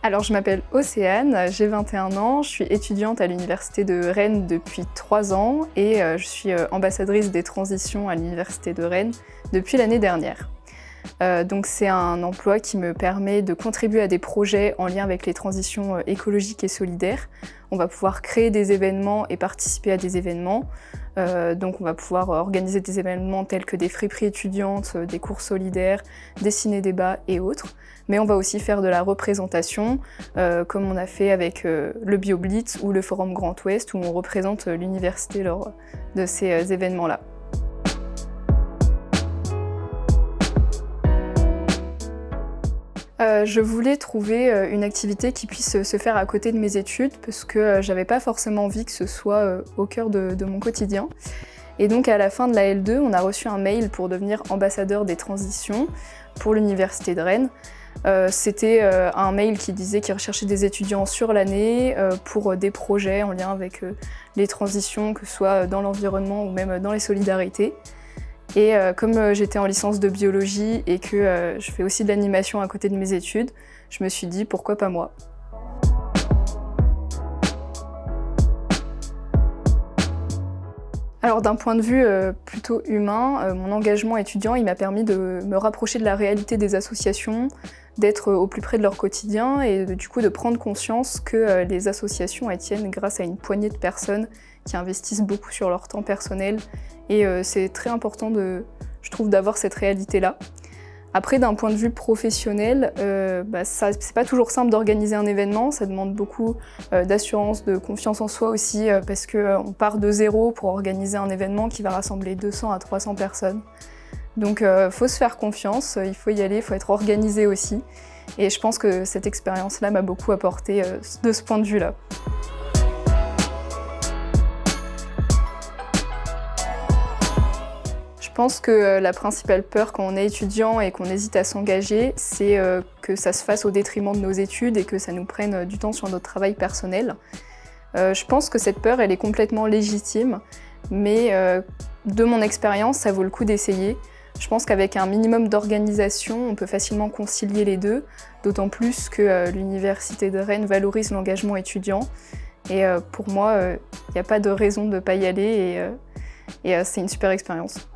Alors je m'appelle Océane, j'ai 21 ans, je suis étudiante à l'Université de Rennes depuis 3 ans et je suis ambassadrice des transitions à l'Université de Rennes depuis l'année dernière. Donc c'est un emploi qui me permet de contribuer à des projets en lien avec les transitions écologiques et solidaires. On va pouvoir créer des événements et participer à des événements. Donc on va pouvoir organiser des événements tels que des friperies étudiantes, des cours solidaires, des ciné-débats et autres. Mais on va aussi faire de la représentation, comme on a fait avec le BioBlitz ou le Forum Grand Ouest, où on représente l'université lors de ces événements-là. Je voulais trouver une activité qui puisse se faire à côté de mes études parce que j'avais pas forcément envie que ce soit au cœur de mon quotidien. Et donc à la fin de la L2, on a reçu un mail pour devenir ambassadeur des transitions pour l'Université de Rennes. C'était un mail qui disait qu'il recherchait des étudiants sur l'année pour des projets en lien avec les transitions, que ce soit dans l'environnement ou même dans les solidarités. Et comme j'étais en licence de biologie et que je fais aussi de l'animation à côté de mes études, je me suis dit pourquoi pas moi. Alors d'un point de vue plutôt humain, mon engagement étudiant il m'a permis de me rapprocher de la réalité des associations, d'être au plus près de leur quotidien et du coup de prendre conscience que les associations elles tiennent grâce à une poignée de personnes qui investissent beaucoup sur leur temps personnel et c'est très important je trouve d'avoir cette réalité-là. Après, d'un point de vue professionnel, c'est pas toujours simple d'organiser un événement, ça demande beaucoup d'assurance, de confiance en soi aussi, parce qu'on part de zéro pour organiser un événement qui va rassembler 200 à 300 personnes. Donc faut se faire confiance, il faut y aller, il faut être organisé aussi. Et je pense que cette expérience-là m'a beaucoup apporté de ce point de vue-là. Je pense que la principale peur quand on est étudiant et qu'on hésite à s'engager, c'est que ça se fasse au détriment de nos études et que ça nous prenne du temps sur notre travail personnel. Je pense que cette peur, elle est complètement légitime, mais de mon expérience, ça vaut le coup d'essayer. Je pense qu'avec un minimum d'organisation, on peut facilement concilier les deux, d'autant plus que l'Université de Rennes valorise l'engagement étudiant. Et pour moi, il n'y a pas de raison de ne pas y aller et c'est une super expérience.